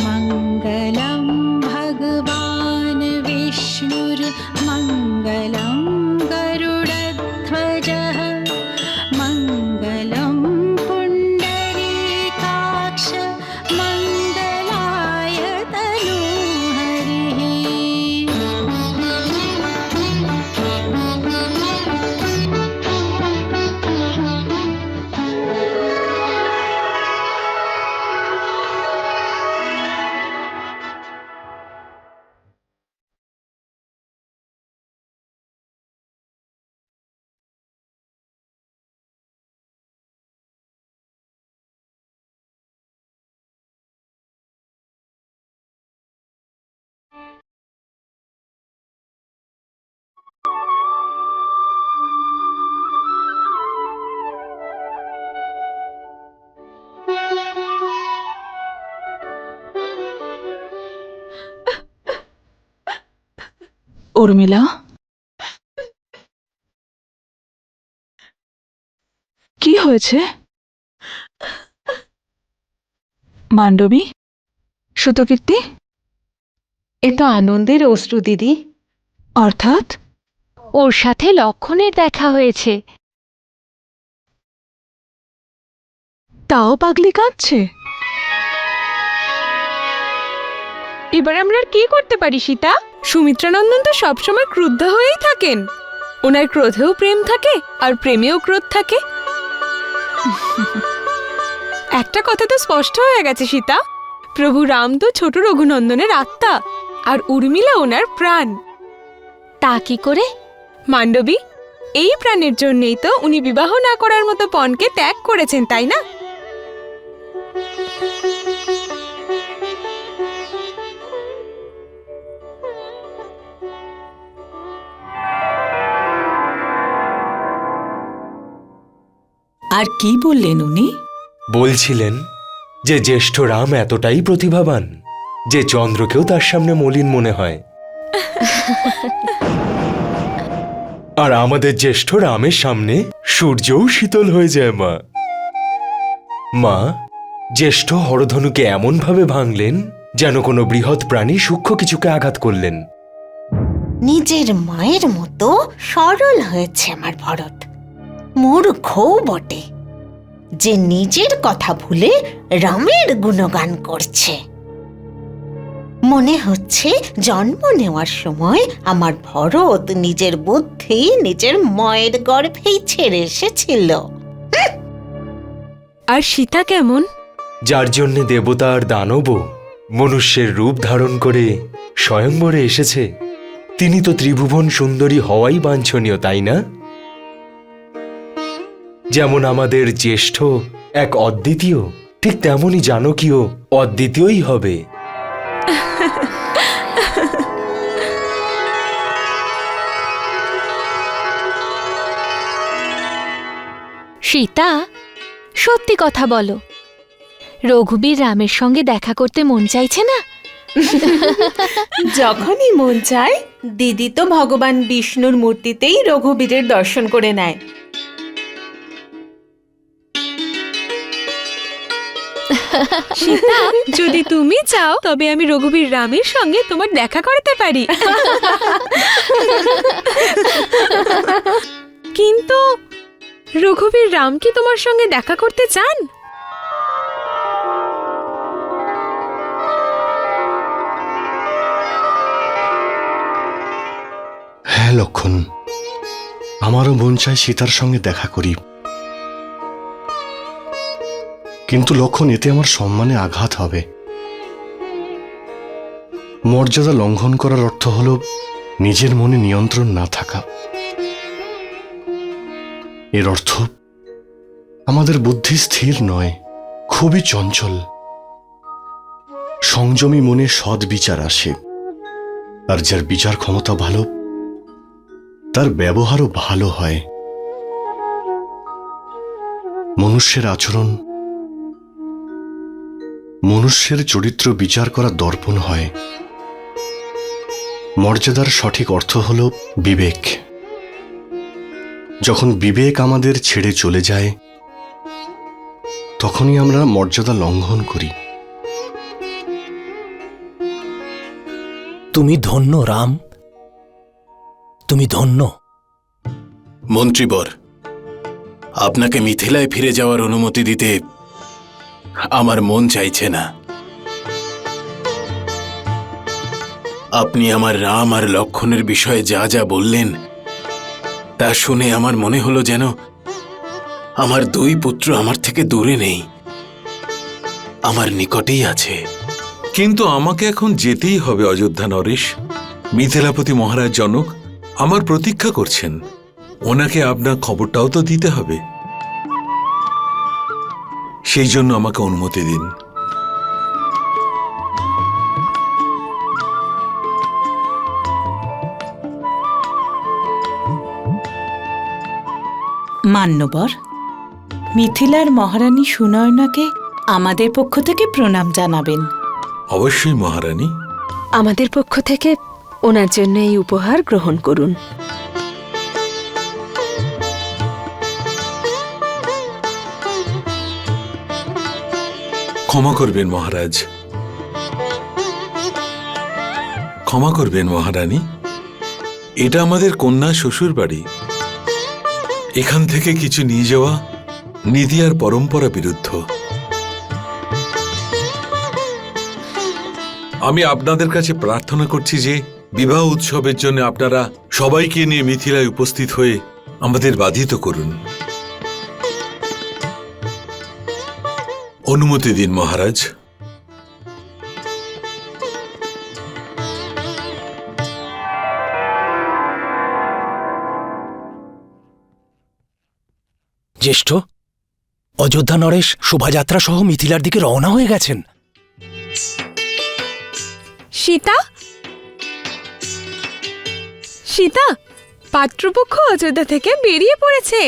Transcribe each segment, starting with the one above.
मङ्गलं भगवान् विष्णुर्मङ्गलं गरुडध्वजः मङ्गलं पुण्डरीकाक्ष मङ्गलाय तनूहरिः। উর্মিলা, কি হয়েছে? মান্ডবী, সুতকীর্তি, এ তো আনন্দের অশ্রু দিদি। অর্থাৎ ওর সাথে লক্ষণের দেখা হয়েছে। তাও পাগলি কাঁদছে? এবার আমরা আর কি করতে পারি সীতা? সুমিত্রানন্দন তো সবসময় ক্রুদ্ধ হয়েই থাকেন। ওনার ক্রোধেও প্রেম থাকে আর প্রেমেও ক্রোধ থাকে। একটা কথা তো স্পষ্ট হয়ে গেছে সীতা, প্রভু রাম তো ছোট রঘুনন্দনের আত্মা আর উর্মিলা ওনার প্রাণ। তা কি করে? মান্ডবী, এই প্রাণের জন্যই তো উনি বিবাহ না করার মতো পণকে ত্যাগ করেছেন, তাই না? আর কি বললেন উনি? বলছিলেন যে জ্যেষ্ঠ রাম এতটাই প্রতিভাবান যে চন্দ্রকেও তার সামনে মলিন মনে হয়। আর আমাদের জ্যেষ্ঠ রামের সামনে সূর্যও শীতল হয়ে যায়। মা মা জ্যেষ্ঠ হরধনুকে এমন ভাবে ভাঙলেন যেন কোনো বৃহৎ প্রাণী সূক্ষ্ম কিছুকে আঘাত করলেন। নিজের মায়ের মতো সরল হয়েছে আমার ভরত। মূর্খও বটে যে নিজের কথা ভুলে রামের গুণগান করছে। মনে হচ্ছে জন্ম নেওয়ার সময় আমার ভরত নিজের বুদ্ধি নিজের মায়ের গর্ভেই ছেড়ে এসেছিল। আর সীতা কেমন? যার জন্যে দেবতা আর দানবও মনুষ্যের রূপ ধারণ করে স্বয়ংবরে এসেছে, তিনি তো ত্রিভুবন সুন্দরী হওয়াই বাঞ্ছনীয়, তাই না? যেমন আমাদের জ্যেষ্ঠ এক অদ্বিতীয়, ঠিক তেমনই জানকীও অদ্বিতীয়ই হবে। সীতা, সত্যি কথা বলো, রঘুবীর রামের সঙ্গে দেখা করতে মন চাইছে না? যখনই মন চায় দিদি তো ভগবান বিষ্ণুর মূর্তিতেই রঘুবীরের দর্শন করে নেয়। সীতা, যদি তুমি চাও তবে আমি রঘুবীর রামের সঙ্গে তোমার দেখা করাতে পারি। কিন্তু রঘুবীর রাম কি তোমার সঙ্গে দেখা করতে চান? হ্যাঁ লক্ষণ, আমারও মন চায় সীতার সঙ্গে দেখা করি, কিন্তু লক্ষণ, এতে আমার সম্মানে আঘাত হবে। মর্যাদা লঙ্ঘন করার অর্থ হল নিজের মনে নিয়ন্ত্রণ না থাকা। এর অর্থ আমাদের বুদ্ধি স্থির নয়, খুবই চঞ্চল। সংযমী মনে সৎ বিচার আসে, আর যার বিচার ক্ষমতা ভালো তার ব্যবহারও ভালো হয়। মনুষ্যের আচরণ, মনুষ্যের চরিত্র বিচার করা দর্পণ হয়। মর্যাদার সঠিক অর্থ হল বিবেক। যখন বিবেক আমাদের ছেড়ে চলে যায়, তখনই আমরা মর্যাদা লঙ্ঘন করি। তুমি ধন্য রাম, তুমি ধন্য। মন্ত্রীবর, আপনাকে মিথিলায় ফিরে যাওয়ার অনুমতি দিতে আমার মন চাইছে না। আপনি আমার রাম আর লক্ষণের বিষয়ে যা যা বললেন তা শুনে আমার মনে হলো যেন আমার দুই পুত্র আমার থেকে দূরে নেই, আমার নিকটেই আছে। কিন্তু আমাকে এখন যেতেই হবে অযোধ্যা নরেশ। মিথিলাপতি মহারাজ জনক আমার প্রতীক্ষা করছেন, ওনাকে আপনার খবরটাও তো দিতে হবে। সেই জন্য আমাকে অনুমতি দিন। মান্যবর, মিথিলার মহারানী সুনয়নাকে আমাদের পক্ষ থেকে প্রণাম জানাবেন। অবশ্যই মহারানী। আমাদের পক্ষ থেকে ওনার জন্য এই উপহার গ্রহণ করুন। ক্ষমা করবেন মহারাজ, ক্ষমা করবেন মহারানী। এটা আমাদের কন্যা শ্বশুর বাড়ি। এখান থেকে কিছু নিয়ে যাওয়া নীতি আর পরম্পরা বিরুদ্ধ। আমি আপনাদের কাছে প্রার্থনা করছি যে বিবাহ উৎসবের জন্য আপনারা সবাইকে নিয়ে মিথিলায় উপস্থিত হয়ে আমাদের বাধিত করুন। অনুমতি দিন মহারাজ। জ্যেষ্ঠ, অযোধ্যা নরেশ শোভাযাত্রা সহ মিথিলার দিকে রওনা হয়ে গেছেন। সীতা, সীতা, পাত্রপক্ষ অযোধ্যা থেকে বেরিয়ে পড়েছে।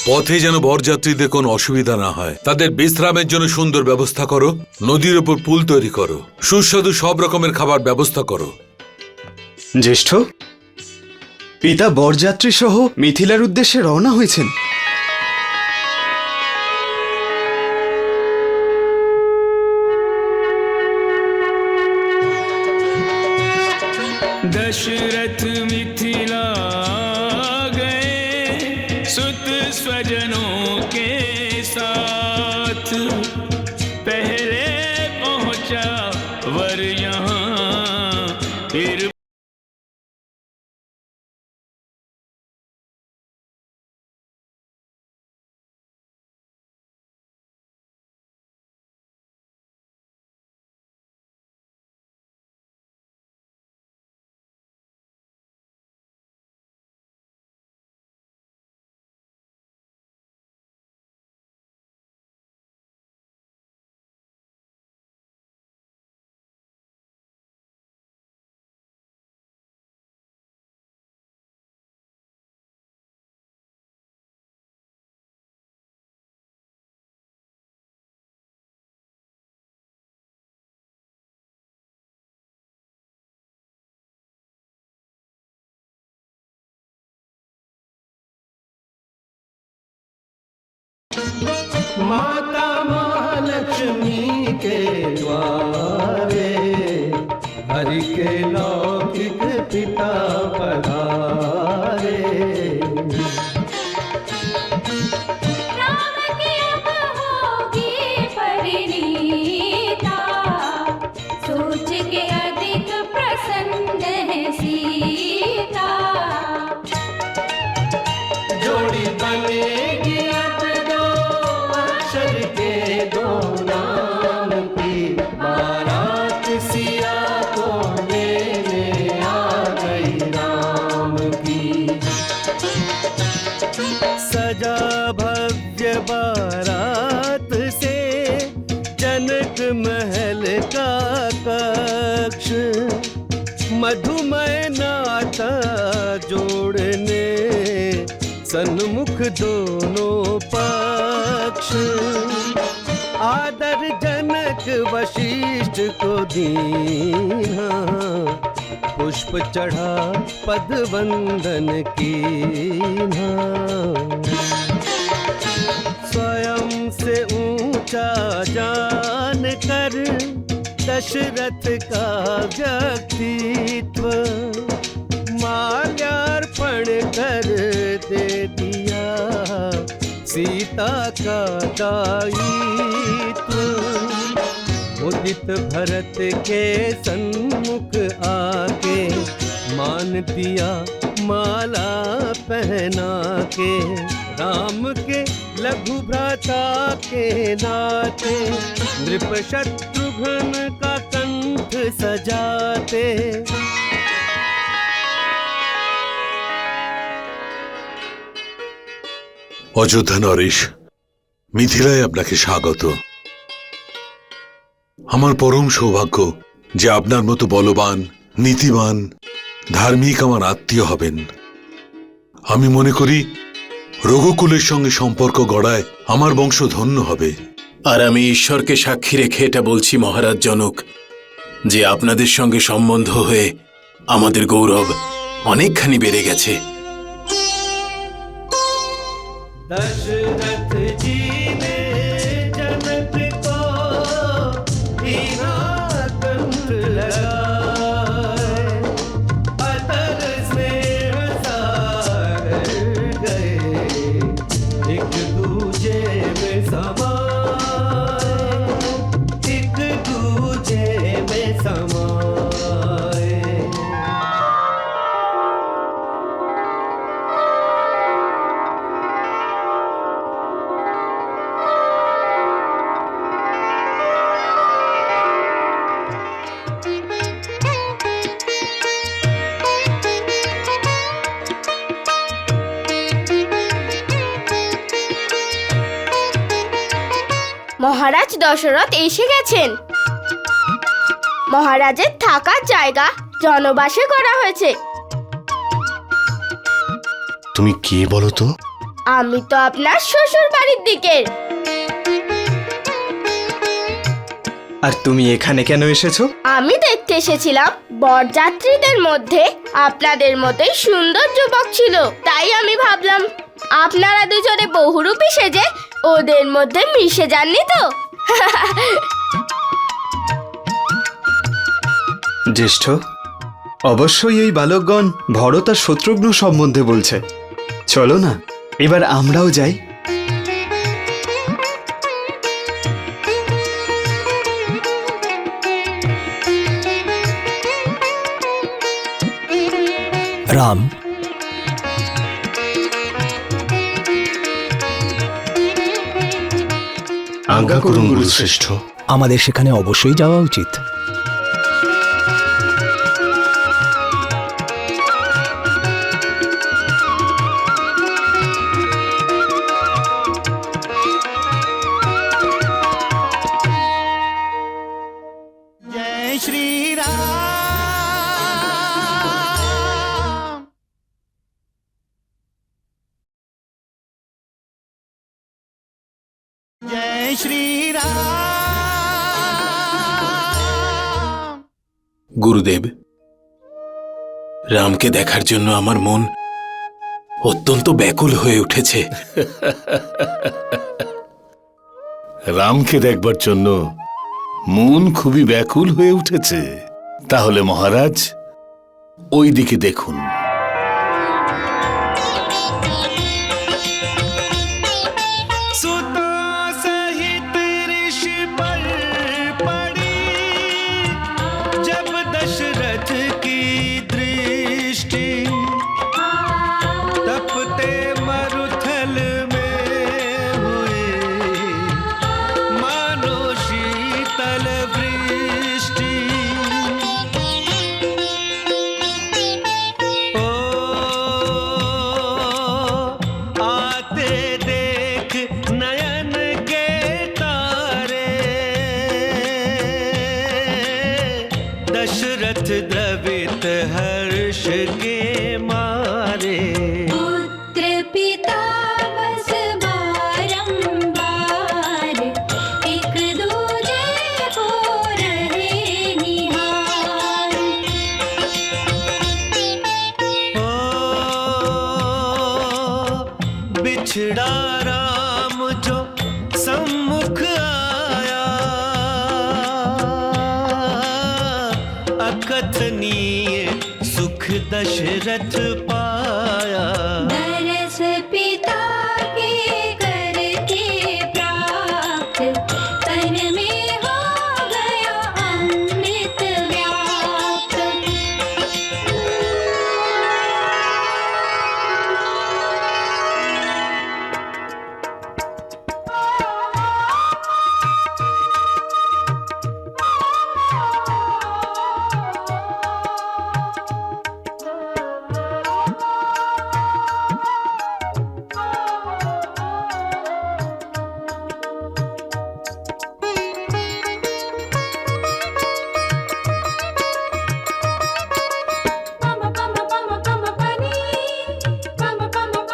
পথে যেন বরযাত্রীদের কোনো অসুবিধা না হয়, তাদের বিশ্রামের জন্য সুন্দর ব্যবস্থা করো, নদীর ওপর পুল তৈরি করো, সুস্বাদু সব রকমের খাবার ব্যবস্থা করো। জ্যেষ্ঠ, পিতা বরযাত্রী সহ মিথিলার উদ্দেশ্যে রওনা হয়েছেন। दशरथ मिथिला गए सुत स्वजनों के साथ, पहले पहुंचा वर यहाँ फिर माता महालक्ष्मी के द्वारे हरि के लौकिक पिता पधारे। राम की अब होगी परिणीता, सोच के अधिक प्रसन्न है सीता। जोड़ी बनेगी अब दो अक्षर के दो नाम की, बारात सिया को लेने आ गई राम की। सजा भव्य बारात से जनक महल का कक्ष, मधुमय नाता जोड़ने सन्मुख दोनों पक्ष। आदर एक वशिष्ठ को दीना, पुष्प चढ़ा पद वंदन कीना। स्वयं से ऊंचा जान कर दशरथ का व्यक्तित्व माल्यार्पण कर दे दिया सीता का दायित्व। उदित भरत के सन्मुख आके मान दिया माला पहना के, राम के लघु भ्राता के नाते नृप शत्रुघ्न का कंठ सजाते। অযোধ্যা নরেশ, মিথিলায় আপনাকে স্বাগত। আমার পরম সৌভাগ্য যে আপনার মতো বলবান, নীতিবান, ধার্মিক আমার আত্মীয় হবেন। আমি মনে করি রঘুকুলের সঙ্গে সম্পর্ক গড়ায় আমার বংশ ধন্য হবে। আর আমি ঈশ্বরকে সাক্ষী রেখে এটা বলছি মহারাজ জনক, যে আপনাদের সঙ্গে সম্বন্ধ হয়ে আমাদের গৌরব অনেকখানি বেড়ে গেছে। दशरथ जी ने जनक को दीना कंठ लगाए, अतल स्नेह सागर गए, एक दूजे में समाए, एक दूजे में समाए। মহারাজ দশরথ এসে গেছেন। মহারাজের থাকার জায়গা জনবাসে করা হয়েছে। তুমি কে বলো তো? আমি তো আপনার শ্বশুর বাড়ির দিকের। আর তুমি এখানে কেন এসেছো? আমি দেখতে এসেছিলাম বরযাত্রীদের মধ্যে আপনাদের মতোই সুন্দর যুবক ছিল, তাই আমি ভাবলাম আপনারা দুজনে বহুরূপী সেজে ওদের মধ্যে মিশে যাননি তো। জ্যেষ্ঠ, অবশ্যই এই বালকগণ ভরত আর শত্রুঘ্ন সম্বন্ধে বলছে। চলো না, এবার আমরাও যাই। রাম, আজ্ঞা করুন গুরুশ্রেষ্ঠ। আমাদের সেখানে অবশ্যই যাওয়া উচিত। जय श्री राम। जय श्री राम। গুরুদেব, রামকে দেখার জন্য আমার মন অত্যন্ত ব্যাকুল হয়ে উঠেছে। রামকে দেখবার জন্য মন খুবই ব্যাকুল হয়ে উঠেছে। তাহলে মহারাজ ওই দিকে দেখুন। सुता सहित ऋषि पर पड़ी, जब दशरथ की दृष्टि, तपते मरुथल में हुए मानो शीतल वृष्टि। ओ आते देख नयन के तारे, दशरथ द्रवित हर्ष के मारे। पुत्र पिता बस बारंबार एक दूजे को कथनीय सुख दशरथ पाया। दरस पिता के करके प्राप्त, तन में हो गया अमृत व्याप्त।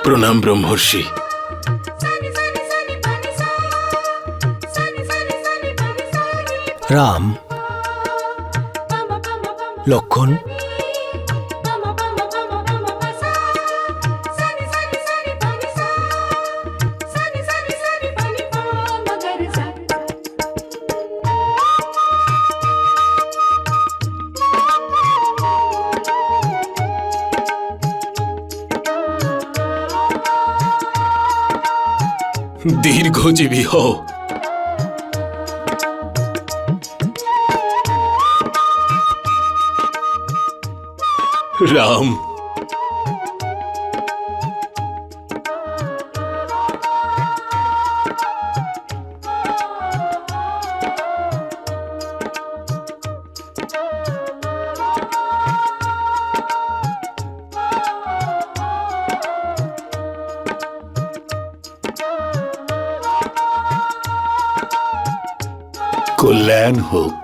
প্রণাম ব্রহ্মর্ষি। রাম, লক্ষণ, দীর্ঘজীবী হও। রাম, কল্যাণ হোক।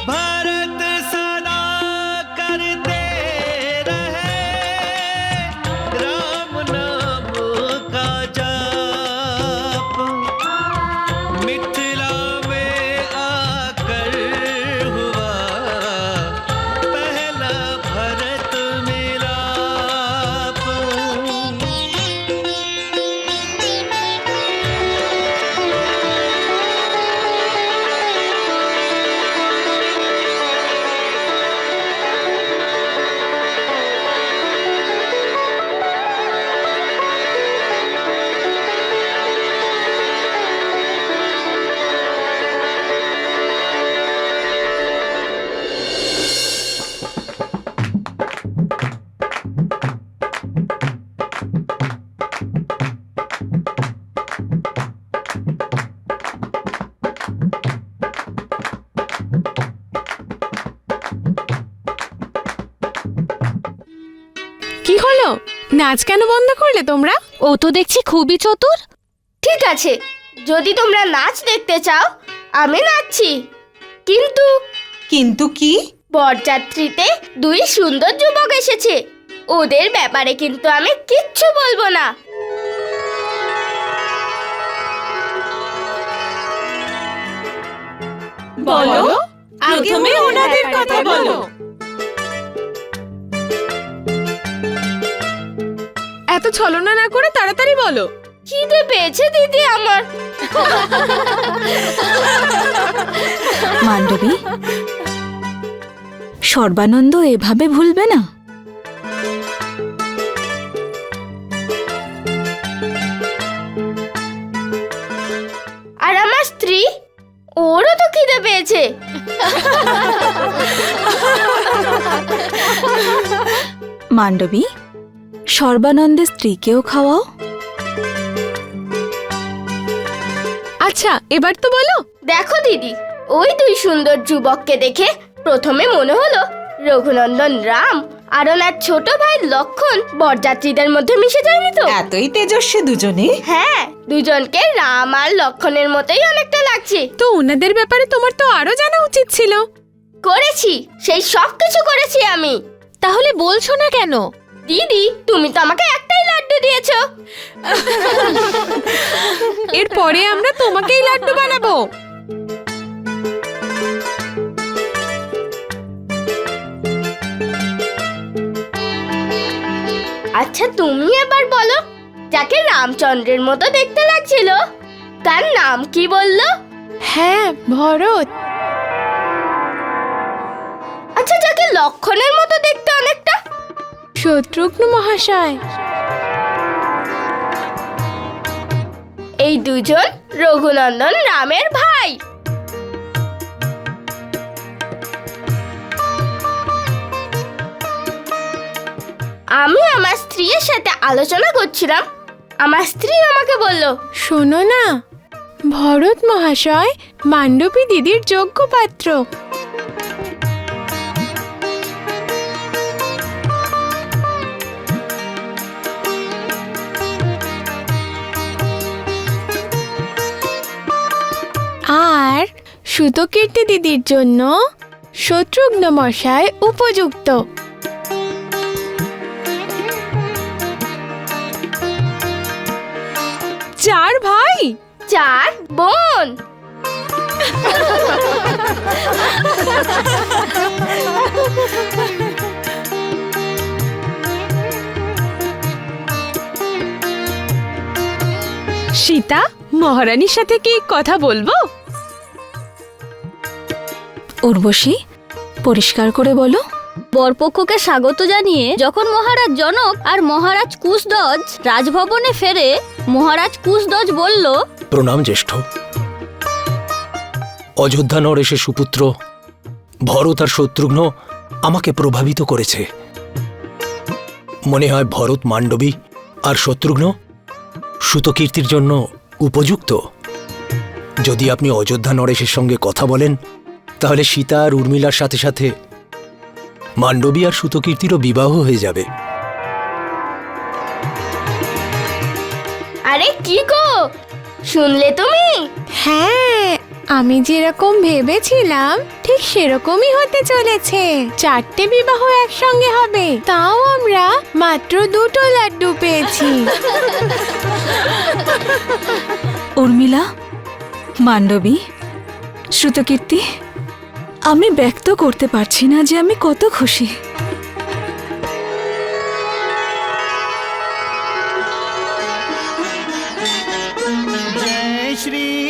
भरत सदा करते रहे राम नाम का जाप। मिथिला में आकर हुआ पहला भरत मिलाप। কি হলো? নাচ কেন বন্ধ করলে তোমরা? ও তো দেখছি খুবই চতুর। ঠিক আছে, যদি তোমরা নাচ দেখতে চাও আমি নাচছি, কিন্তু কিন্তু কি? বরযাত্রীতে দুই সুন্দর যুবক এসেছে, ওদের ব্যাপারে কিন্তু আমি কিচ্ছু বলবো না। বলো, প্রথমে ওনাদের কথা বলো। এত ছলনা না করে তাড়াতাড়ি বলো। খিদে পেয়েছে দিদি আমার। মান্ডবী, সর্বানন্দ এভাবে ভুলবে না। আর আমার স্ত্রী, ওরও তো খিদে পেয়েছে। মান্ডবী, সর্বানন্দের স্ত্রীকেও খাওয়াও। আচ্ছা, এবার তো বলো। দেখো দিদি, ওই দুই সুন্দর যুবককে দেখে প্রথমে মনে হলো রঘুনন্দন রাম আর ওনার ছোট ভাই লক্ষণ বরযাত্রীদের মধ্যে মিশে যায়নি তো? এতই তেজস্বী দুজনে? হ্যাঁ, দুজনকে রাম আর লক্ষণের মতোই অনেকটা লাগছে। তো ওনাদের ব্যাপারে তোমার তো আরো জানা উচিত ছিল। করেছি, সেই সব কিছু করেছি আমি। তাহলে বলছো না কেন? দিদি, তুমি তো আমাকে একটাই লাড্ডু দিয়েছো। এরপরে আমরা তোমাকেই লাড্ডু বানাবো। আচ্ছা, তুমি এবার বলো, যাকে রামচন্দ্রের মতো দেখতে লাগছিল, তার নাম কি বললো? হ্যাঁ, ভরত। আচ্ছা, যাকে লক্ষণের মতো দেখতে অনেকটা? শত্রুঘ্ন মহাশয়। এই দুজন রঘুনন্দন রামের ভাই। আমি আমার স্ত্রীর সাথে আলোচনা করছিলাম, আমার স্ত্রী আমাকে বলল, শোনো না, ভরত মহাশয় মান্ডবী দিদির যোগ্য পাত্র। আর সুতকীর্তি দিদির জন্য শত্রুঘ্ন মশাই উপযুক্ত। চার ভাই, চার বোন। সীতা, মহারানীর সাথে কি কথা বলবো? উর্বশী, পরিষ্কার করে বলো। বরপক্ষকে স্বাগত জানিয়ে যখন মহারাজ জনক আর মহারাজ কুশধ্বজ রাজভবনে ফেরে, মহারাজ কুশধ্বজ বলল, প্রণাম জ্যেষ্ঠ। অযোধ্যা নরেশের সুপুত্র ভরত আর শত্রুঘ্ন আমাকে প্রভাবিত করেছে। মনে হয় ভরত মান্ডবী আর শত্রুঘ্ন সুতকীর্তির জন্য উপযুক্ত। যদি আপনি অযোধ্যা নরেশের সঙ্গে কথা বলেন, তাহলে সীতা আর উর্মিলার সাথে সাথে মান্ডবী আর সুতকীর্তিরও বিবাহ হয়ে যাবে। আরে কি গো, শুনলে তুমি? হ্যাঁ, আমি যেরকম ভেবেছিলাম ঠিক সেরকমই হতে চলেছে। 4টে বিবাহ একসঙ্গে হবে, তাও আমরা মাত্র 2টো লাড্ডু পেয়েছি। উর্মিলা, মান্ডবী, শ্রুতকীর্তি, আমি ব্যক্ত করতে পারছি না যে আমি কত খুশি। जय श्री